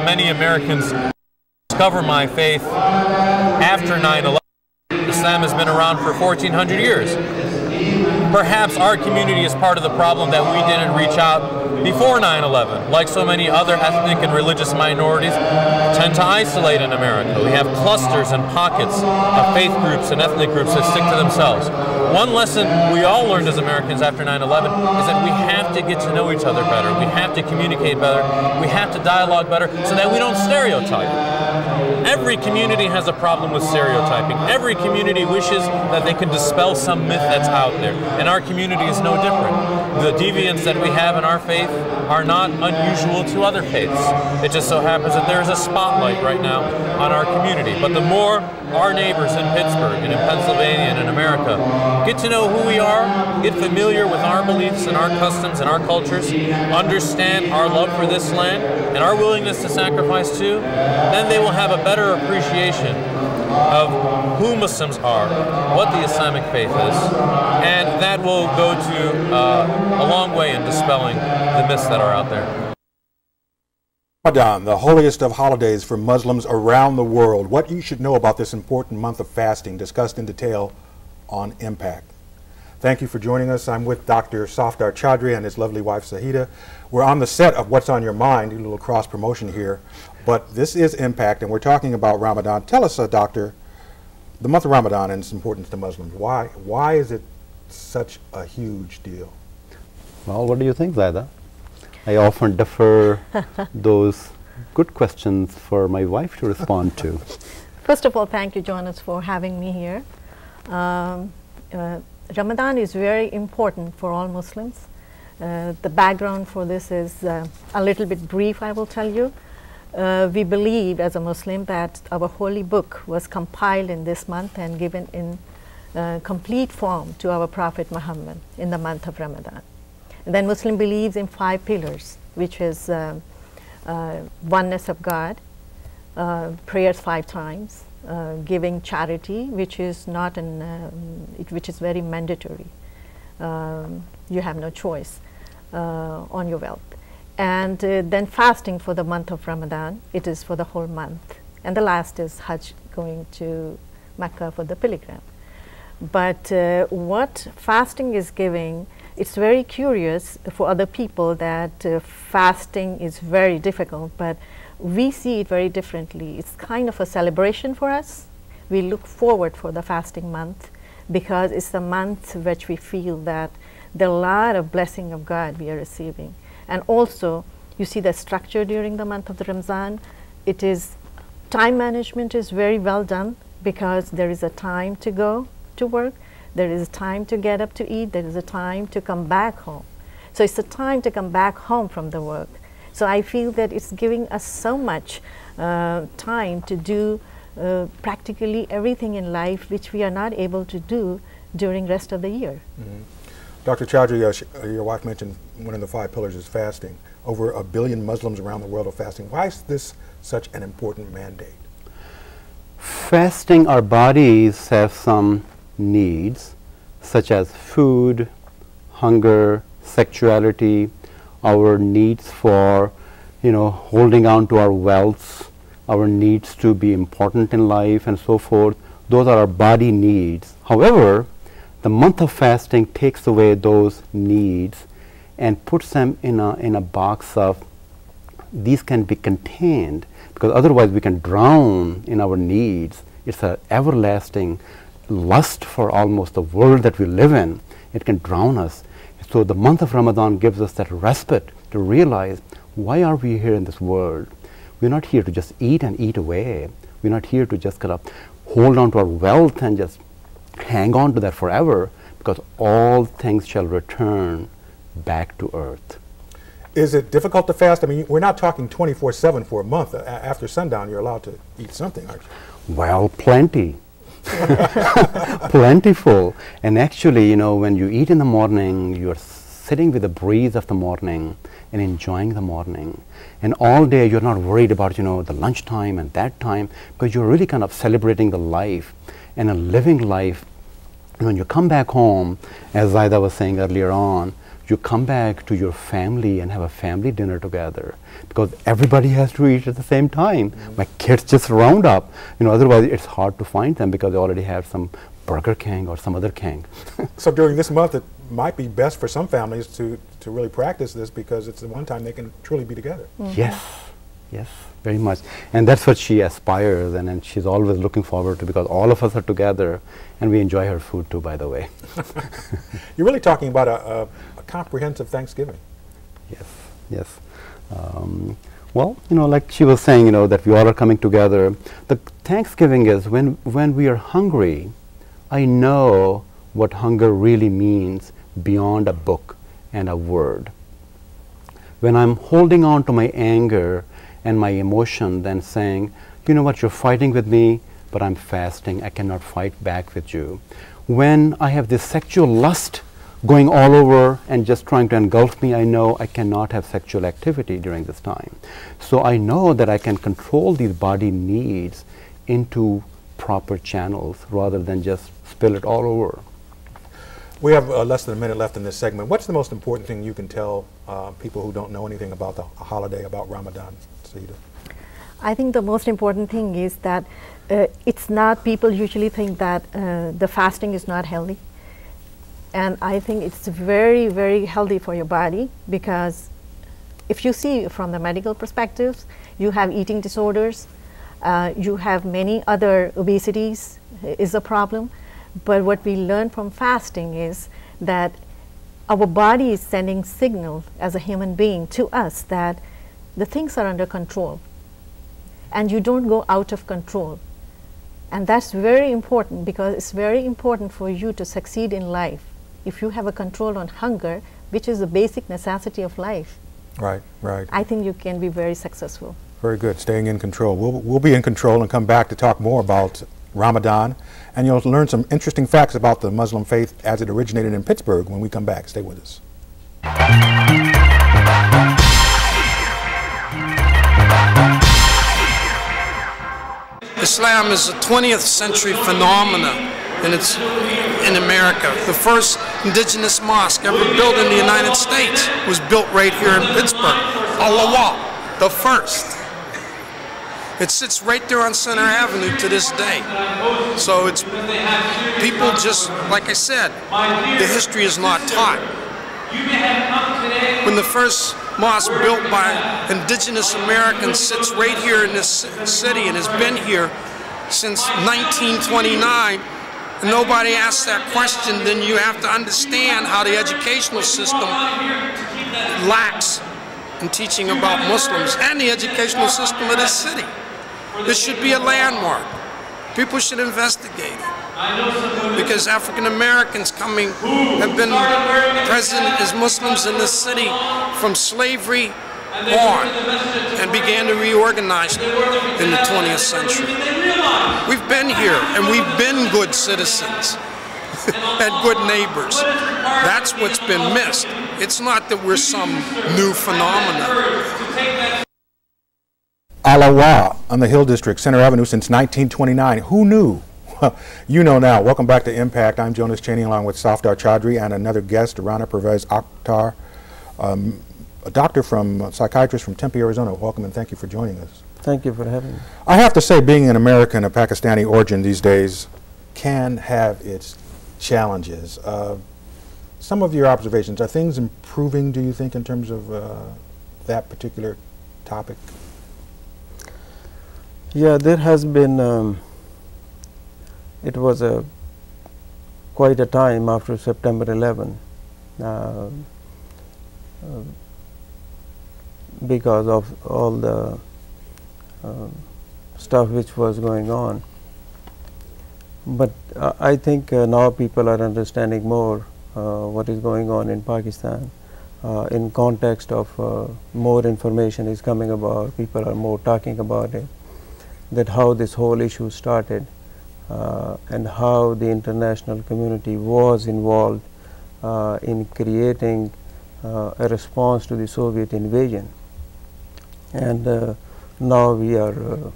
that many Americans discover my faith after 9/11. Islam has been around for 1400 years. Perhaps our community is part of the problem that we didn't reach out before 9/11. Like so many other ethnic and religious minorities tend to isolate in America. We have clusters and pockets of faith groups and ethnic groups that stick to themselves. One lesson we all learned as Americans after 9/11 is that we have to get to know each other better. We have to communicate better. We have to dialogue better so that we don't stereotype. Every community has a problem with stereotyping. Every community wishes that they can dispel some myth that's out there. And our community is no different. The deviants that we have in our faith are not unusual to other faiths. It just so happens that there's a spotlight right now on our community. But the more our neighbors in Pittsburgh and in Pennsylvania and in America get to know who we are, get familiar with our beliefs and our customs and our cultures, understand our love for this land and our willingness to sacrifice too, then they will have a better appreciation of who Muslims are, what the Islamic faith is, and that will go to a long way in dispelling the myths that are out there. Ramadan, the holiest of holidays for Muslims around the world. What you should know about this important month of fasting, discussed in detail on Impact. Thank you for joining us. I'm with Dr. Safder Chaudhary and his lovely wife Zahida. We're on the set of What's on Your Mind, a little cross promotion here, but this is Impact and we're talking about Ramadan. Tell us, Doctor, the month of Ramadan and its importance to Muslims. Why is it such a huge deal? Well, what do you think, Zahida? I often defer those good questions for my wife to respond to. First of all, thank you, Jonas, for having me here. Ramadan is very important for all Muslims. The background for this is a little bit brief, I will tell you. We believe as a Muslim that our holy book was compiled in this month and given in complete form to our Prophet Muhammad in the month of Ramadan. And then Muslim believes in 5 pillars, which is oneness of God, prayers 5 times, giving charity, which is not which is very mandatory. You have no choice on your wealth. And then fasting for the month of Ramadan, it is for the whole month. And the last is Hajj, going to Mecca for the pilgrim. But what fasting is giving, it's very curious for other people that fasting is very difficult, but we see it very differently. It's kind of a celebration for us. We look forward for the fasting month because it's the month which we feel that there are a lot of blessing of God we are receiving. And also, you see the structure during the month of the Ramzan. It is, time management is very well done because there is a time to go to work, there is a time to get up to eat, there is a time to come back home. So it's a time to come back home from the work. So I feel that it's giving us so much time to do practically everything in life which we are not able to do during rest of the year. Mm-hmm. Dr. Chaudhary, your wife mentioned one of the 5 pillars is fasting. Over 1 billion Muslims around the world are fasting. Why is this such an important mandate? Fasting, our bodies have some needs such as food, hunger, sexuality, our needs for, holding on to our wealth, our needs to be important in life and so forth. Those are our body needs. However, the month of fasting takes away those needs and puts them in a box of these can be contained, because otherwise we can drown in our needs. It's an everlasting lust for almost the world that we live in. It can drown us. So the month of Ramadan gives us that respite to realize, why are we here in this world? We're not here to just eat and eat away. We're not here to just kind of hold on to our wealth and just hang on to that forever, because all things shall return back to earth. Is it difficult to fast? I mean, we're not talking 24/7 for a month. After sundown, you're allowed to eat something, aren't you? Well, plenty. Plentiful. And actually, when you eat in the morning, you're sitting with the breeze of the morning and enjoying the morning. And all day you're not worried about, the lunchtime and that time, because you're really kind of celebrating the life and a living life. And when you come back home, as Zahida was saying earlier on, you come back to your family and have a family dinner together, because everybody has to eat at the same time. My kids just round up, otherwise it's hard to find them because they already have some Burger King or some other king. So during this month, it might be best for some families to really practice this, because it's the one time they can truly be together. Yes, yes, very much. And that's what she aspires, and she's always looking forward to, because all of us are together, and we enjoy her food too, by the way. You're really talking about a comprehensive Thanksgiving. Yes, yes. Well, like she was saying, that we all are coming together. The Thanksgiving is when we are hungry. I know what hunger really means beyond a book and a word. When I'm holding on to my anger and my emotion, then saying, you know what, you're fighting with me, but I'm fasting, I cannot fight back with you. When I have this sexual lust going all over and just trying to engulf me, I know I cannot have sexual activity during this time. So I know that I can control these body needs into proper channels rather than just spill it all over. We have less than a minute left in this segment. What's the most important thing you can tell people who don't know anything about the holiday, about Ramadan, Zahida? I think the most important thing is that it's not, people usually think that the fasting is not healthy. And I think it's very, very healthy for your body, because if you see from the medical perspectives, you have eating disorders, you have many other obesities is a problem. But what we learn from fasting is that our body is sending signal as a human being to us that the things are under control and you don't go out of control. And that's very important, because it's very important for you to succeed in life. If you have a control on hunger, which is a basic necessity of life, right, I think you can be very successful. Very good, staying in control. We'll be in control and come back to talk more about Ramadan, and you'll learn some interesting facts about the Muslim faith as it originated in Pittsburgh when we come back. Stay with us. Islam is a 20th century phenomenon, and it's in America. The first indigenous mosque ever built in the United States was built right here in Pittsburgh. Al-Awwal, the first. It sits right there on Center Avenue to this day. So it's people just, like I said, the history is not taught. When the first mosque built by indigenous Americans sits right here in this city and has been here since 1929, and nobody asks that question, then you have to understand how the educational system lacks in teaching about Muslims and the educational system of this city. This should be a landmark. People should investigate it, because African Americans have been present as Muslims in this city from slavery on, and began to reorganize in the 20th century. We've been here, and we've been good citizens and good neighbors. That's what's been missed. It's not that we're some new phenomenon. Al-Awwal on the Hill District, Center Avenue since 1929. Who knew? You know now. Welcome back to Impact. I'm Jonas Chaney along with Safder Chaudhary and another guest, Rana, Pervaiz, Akhter, a doctor psychiatrist from Tempe, Arizona. Welcome and thank you for joining us. Thank you for having me. I have to say, being an American of Pakistani origin these days can have its challenges. Some of your observations, are things improving, do you think, in terms of that particular topic? Yeah, there has been, it was quite a time after September 11 because of all the stuff which was going on. But I think now people are understanding more what is going on in Pakistan. In context of more information is coming about, people are more talking about it, that how this whole issue started and how the international community was involved in creating a response to the Soviet invasion. And now we are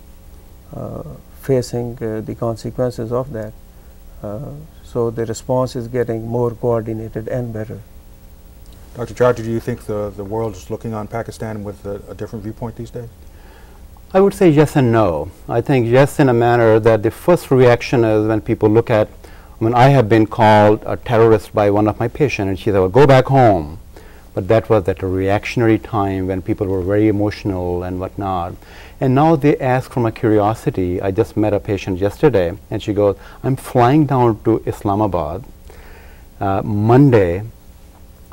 facing the consequences of that. So the response is getting more coordinated and better. Dr. Chaudhary, do you think the world is looking on Pakistan with a different viewpoint these days? I would say yes and no. I think yes in a manner that the first reaction is when people look at, when I have been called a terrorist by one of my patients, and she said, well, go back home. But that was at a reactionary time when people were very emotional and whatnot. And now they ask from a curiosity. I just met a patient yesterday, and she goes, I'm flying down to Islamabad Monday,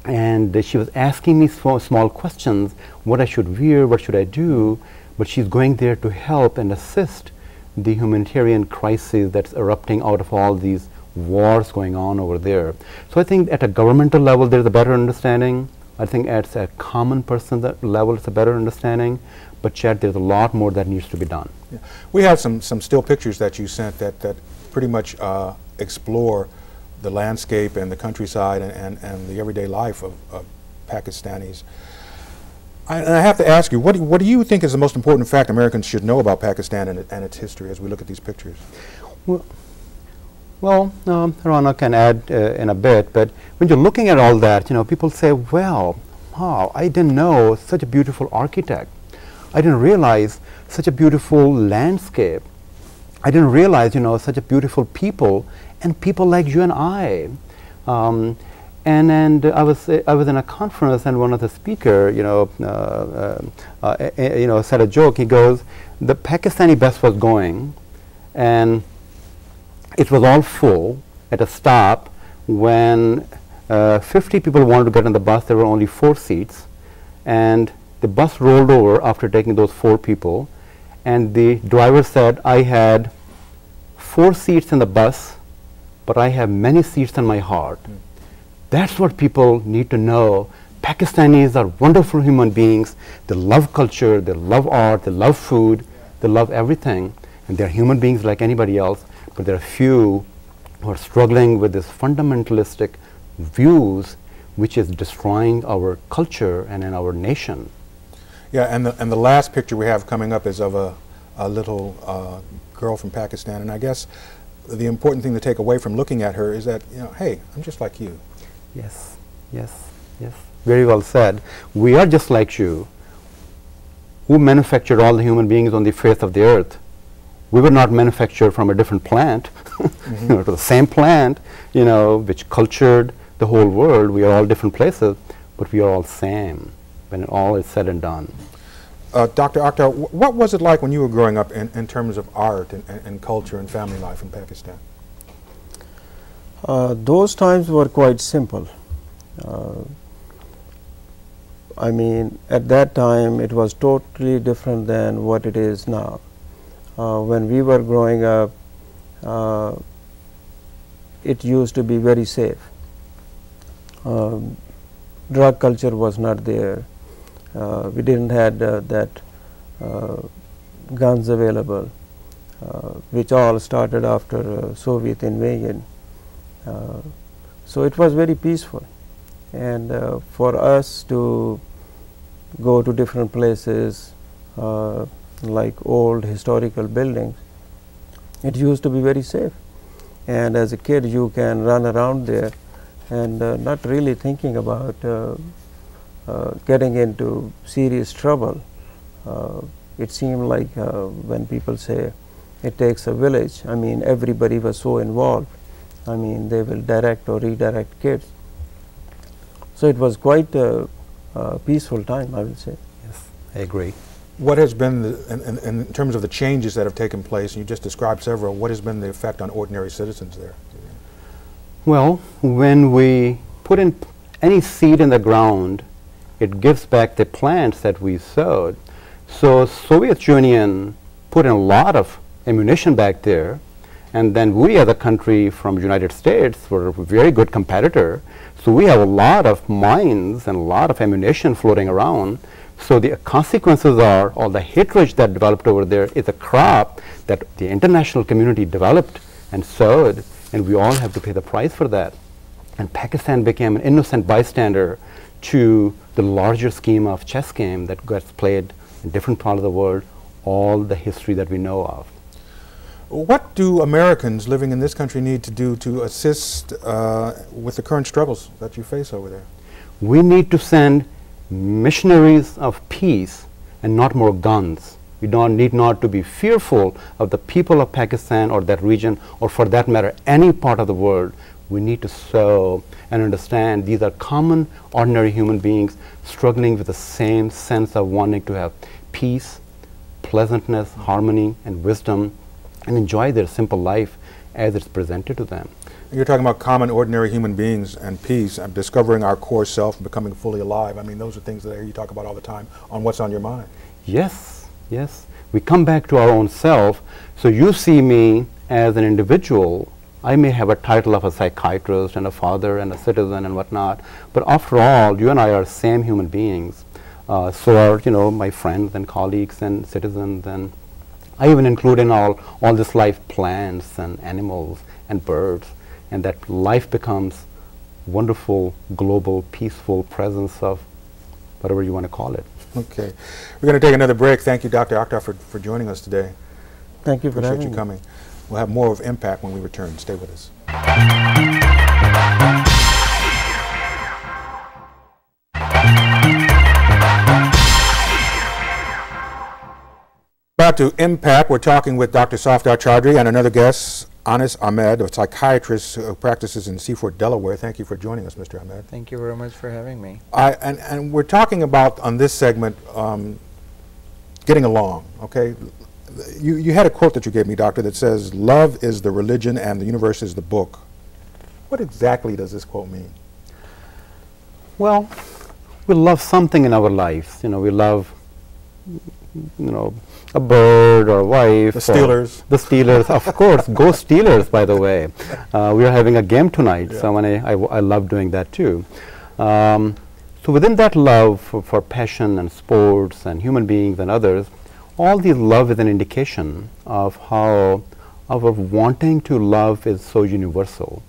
and she was asking me small questions, what I should wear, what should I do, but she's going there to help and assist the humanitarian crisis that's erupting out of all these wars going on over there. So I think at a governmental level there's a better understanding. I think at a common person level it's a better understanding, but Chad, there's a lot more that needs to be done. Yeah. We have some still pictures that you sent that pretty much explore the landscape and the countryside and the everyday life of Pakistanis. And I have to ask you, what do you think is the most important fact Americans should know about Pakistan and its history as we look at these pictures? Well, Rana can add in a bit, but when you're looking at all that, people say, well, wow, I didn't know such a beautiful architect. I didn't realize such a beautiful landscape. I didn't realize, such a beautiful people, and people like you and I. And I was in a conference, and one of the speaker, said a joke. He goes, the Pakistani bus was going, and it was all full at a stop. When 50 people wanted to get on the bus, there were only 4 seats, and the bus rolled over after taking those 4 people, and the driver said, I had 4 seats in the bus, but I have many seats in my heart. That's what people need to know. Pakistanis are wonderful human beings. They love culture, they love art, they love food, they love everything, and they're human beings like anybody else. But there are few who are struggling with this fundamentalistic views, which is destroying our culture and in our nation. Yeah, and the last picture we have coming up is of a little girl from Pakistan, and I guess the important thing to take away from looking at her is that, hey, I'm just like you. Yes, yes, yes. Very well said. We are just like you. Who manufactured all the human beings on the face of the earth? We were not manufactured from a different plant. It was the same plant, which cultured the whole world. We are all different places, but we are all same when it all is said and done. Dr. Akhter, what was it like when you were growing up in terms of art and culture and family life in Pakistan? Those times were quite simple. I mean, at that time it was totally different than what it is now. When we were growing up, it used to be very safe. Drug culture was not there. We didn't have that guns available, which all started after Soviet invasion. So it was very peaceful, and for us to go to different places like old historical buildings, it used to be very safe, and as a kid you can run around there and not really thinking about getting into serious trouble. It seemed like when people say it takes a village, I mean everybody was so involved. I mean they will direct or redirect kids. So it was quite a peaceful time, I will say. Yes, I agree. What has been, in terms of the changes that have taken place, and you just described several, what has been the effect on ordinary citizens there? Well, when we put in any seed in the ground, it gives back the plants that we sowed. So Soviet Union put in a lot of ammunition back there, and then we as a country from United States were a very good competitor. So we have a lot of mines and a lot of ammunition floating around. So the consequences are all the hatred that developed over there is a crop that the international community developed and sowed, and we all have to pay the price for that. And Pakistan became an innocent bystander to the larger scheme of chess game that gets played in different parts of the world, all the history that we know of. What do Americans living in this country need to do to assist with the current struggles that you face over there? We need to send missionaries of peace and not more guns. We need not to be fearful of the people of Pakistan or that region, or for that matter, any part of the world. We need to show and understand these are common, ordinary human beings struggling with the same sense of wanting to have peace, pleasantness, harmony, and wisdom, and enjoy their simple life as it's presented to them. You're talking about common, ordinary human beings and peace, and discovering our core self and becoming fully alive. I mean, those are things that I hear you talk about all the time on What's on Your Mind. Yes, yes. We come back to our own self. So you see me as an individual. I may have a title of a psychiatrist and a father and a citizen and whatnot, but after all, you and I are same human beings. So are, you know, my friends and colleagues and citizens, and I even include in all this life plants and animals and birds, and that life becomes wonderful, global, peaceful presence of whatever you want to call it. Okay. We're going to take another break. Thank you, Dr. Akhter, for joining us today. Thank you for having me. Appreciate you coming. We'll have more of Impact when we return. Stay with us. Back to Impact. We're talking with Dr. Safder Chaudhary and another guest, Anis Ahmed, a psychiatrist who practices in Seaford, Delaware. Thank you for joining us, Mr. Ahmed. Thank you very much for having me. And we're talking about, on this segment, getting along, okay? You had a quote that you gave me, Doctor, that says, "Love is the religion and the universe is the book." What exactly does this quote mean? Well, we love something in our lives. You know, we love, you know, a bird or a wife. The Steelers. The Steelers, of course. Go Steelers, by the way. We are having a game tonight, Yeah. so I love doing that too. So within that love for passion and sports and human beings and others, all these love is an indication of how our wanting to love is so universal.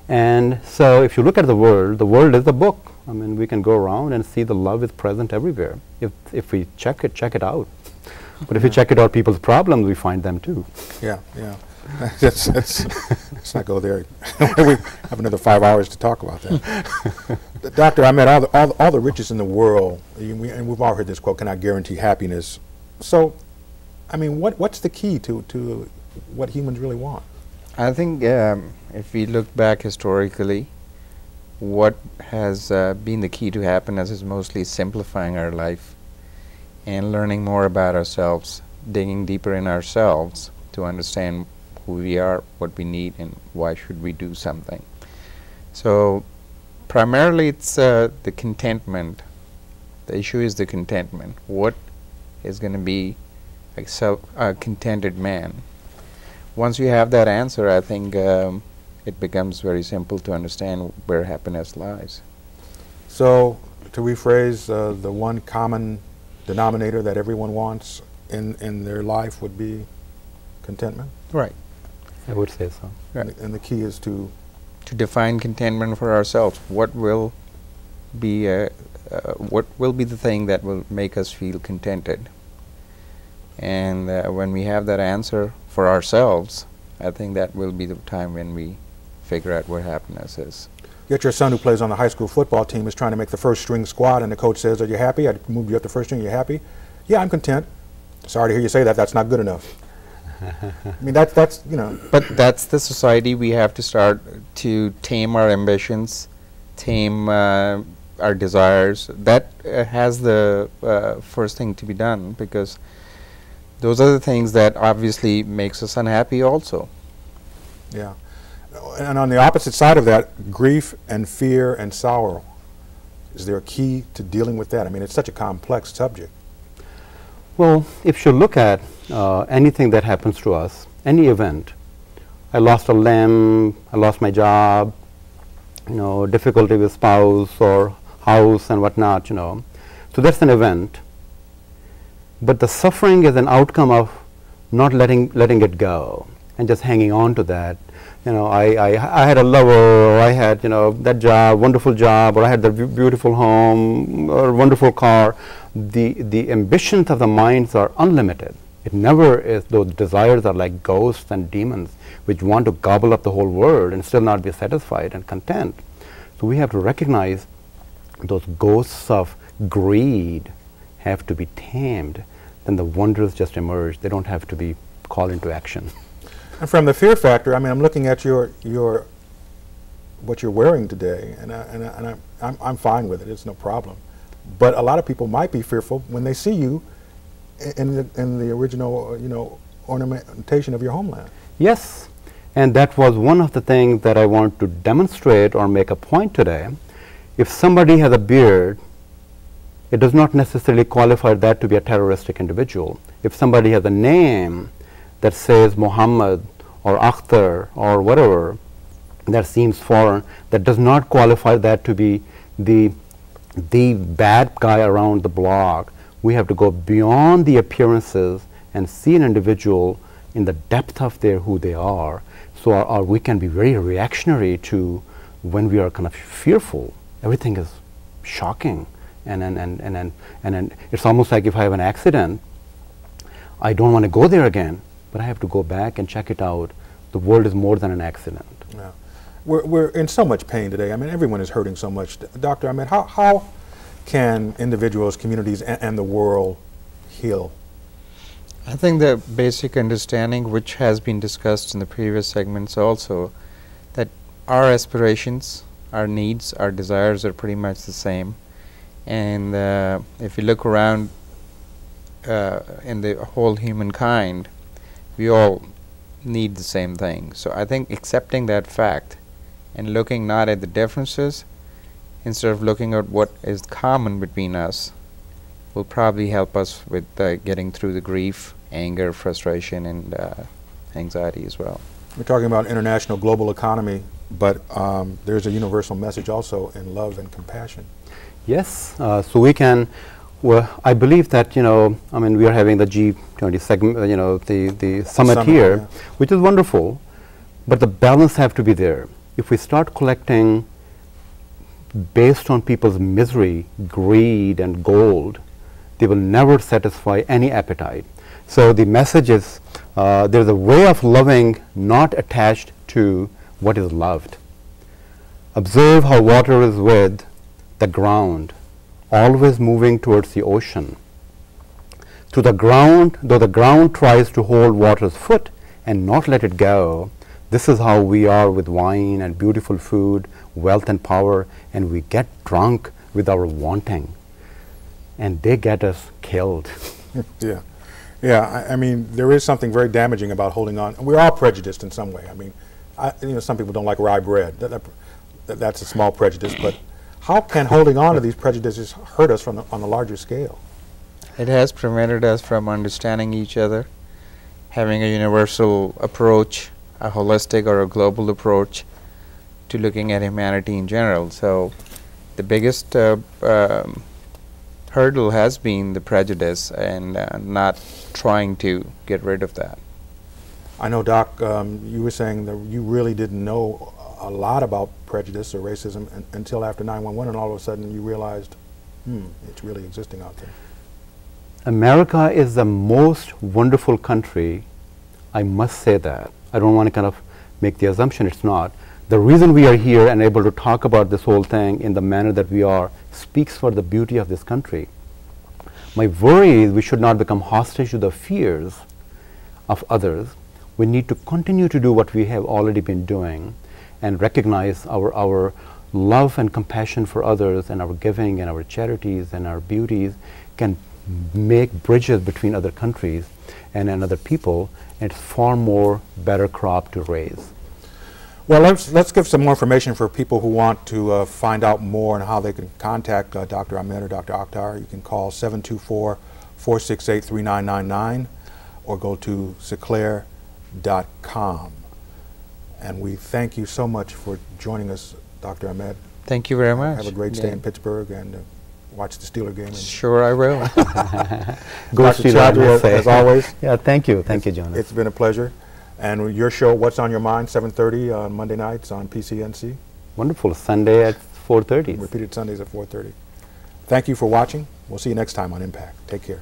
And so if you look at the world is a book. I mean, we can go around and see the love is present everywhere. If we check it out. But if we check it out people's problems, we find them too. Yeah, yeah. Let's not go there. We have another 5 hours to talk about that. Doctor, I mean, all the riches in the world, and we've all heard this quote, cannot guarantee happiness. So, I mean, what's the key to what humans really want? I think if we look back historically, what has been the key to happiness is mostly simplifying our life and learning more about ourselves, digging deeper in ourselves to understand who we are, what we need, and why should we do something. So primarily it's the contentment. The issue is the contentment. What is going to be a contented man? Once you have that answer, I think it becomes very simple to understand where happiness lies. So, to rephrase, the one common denominator that everyone wants in their life would be contentment? Right. I would say so. Right. And the key is to define contentment for ourselves. What will be the thing that will make us feel contented? And when we have that answer for ourselves, I think that will be the time when we figure out what happiness is. Yet your son, who plays on the high school football team, is trying to make the first string squad, and the coach says, "Are you happy? I moved you up to first string. Are you happy?" "Yeah, I'm content." "Sorry to hear you say that. That's not good enough." I mean, that's you know. But that's the society. We have to start to tame our ambitions, tame our desires. That has the first thing to be done, because those are the things that obviously makes us unhappy also. Yeah. And on the opposite side of that, grief and fear and sorrow. Is there a key to dealing with that? I mean, it's such a complex subject. Well, if you look at anything that happens to us, any event, I lost a limb, I lost my job, you know, difficulty with spouse or house and whatnot, you know. So that's an event. But the suffering is an outcome of not letting it go and just hanging on to that. You know, I had a lover, or I had, you know, that job, wonderful job, or I had the beautiful home or wonderful car. The ambitions of the minds are unlimited. It never is. Those desires are like ghosts and demons which want to gobble up the whole world and still not be satisfied and content. So we have to recognize those ghosts of greed have to be tamed. Then the wonders just emerge. They don't have to be called into action. And from the fear factor, I mean, I'm looking at your what you're wearing today, and I'm fine with it. It's no problem. But a lot of people might be fearful when they see you in the original, ornamentation of your homeland. Yes, and that was one of the things that I want to demonstrate or make a point today. If somebody has a beard, it does not necessarily qualify that to be a terroristic individual. If somebody has a name that says Muhammad or Akhter or whatever, that seems foreign, that does not qualify that to be the bad guy around the block. We have to go beyond the appearances and see an individual in the depth of who they are. So we can be very reactionary to when we are kind of fearful. Everything is shocking, and it's almost like if I have an accident, I don't want to go there again, but I have to go back and check it out. The world is more than an accident. Yeah. We're in so much pain today. I mean, everyone is hurting so much. Dr. Ahmed, how can individuals, communities, and the world heal? I think the basic understanding, which has been discussed in the previous segments also, that our aspirations, our needs, our desires are pretty much the same. And if you look around in the whole humankind, we all need the same thing. So I think accepting that fact and looking not at the differences, instead of looking at what is common between us, will probably help us with getting through the grief, anger, frustration, and anxiety as well. We're talking about international global economy, but there's a universal message also in love and compassion. Yes, so we can, well, I believe that, we are having the G20 segment, the summit here, yeah, which is wonderful, but the balance have to be there. If we start collecting based on people's misery, greed, and gold, they will never satisfy any appetite. So the message is there's a way of loving not attached to what is loved. Observe how water is with the ground, always moving towards the ocean. To the ground, though the ground tries to hold water's foot and not let it go, this is how we are with wine and beautiful food, wealth and power, and we get drunk with our wanting, and they get us killed. Yeah. Yeah, I mean, there is something very damaging about holding on. We're all prejudiced in some way. I mean, some people don't like rye bread. That's a small prejudice, but how can holding on to these prejudices hurt us on a larger scale? It has prevented us from understanding each other, having a universal approach, a holistic or a global approach to looking at humanity in general. So the biggest hurdle has been the prejudice and not trying to get rid of that. I know, Doc, you were saying that you really didn't know a lot about prejudice or racism until after 9/11, and all of a sudden you realized, it's really existing out there. America is the most wonderful country. I must say that. I don't want to kind of make the assumption it's not. The reason we are here and able to talk about this whole thing in the manner that we are speaks for the beauty of this country. My worry is we should not become hostage to the fears of others. We need to continue to do what we have already been doing and recognize our love and compassion for others, and our giving and our charities and our beauties can make bridges between other countries and other people, and it's far more better crop to raise. Well, let's give some more information for people who want to find out more and how they can contact Dr. Ahmed or Dr. Akhter. You can call 724-468-3999 or go to seclair.com. And we thank you so much for joining us, Dr. Ahmed. Thank you very much. Have a great stay in Pittsburgh and watch the Steeler game. Sure, I will. Go Dr. Chaudhary, as always. Yeah, thank you. Thank you, Jonas. It's been a pleasure. And your show, What's on Your Mind, 7:30 on Monday nights on PCNC. Wonderful. Sunday at 4:30. Repeated Sundays at 4:30. Thank you for watching. We'll see you next time on Impact. Take care.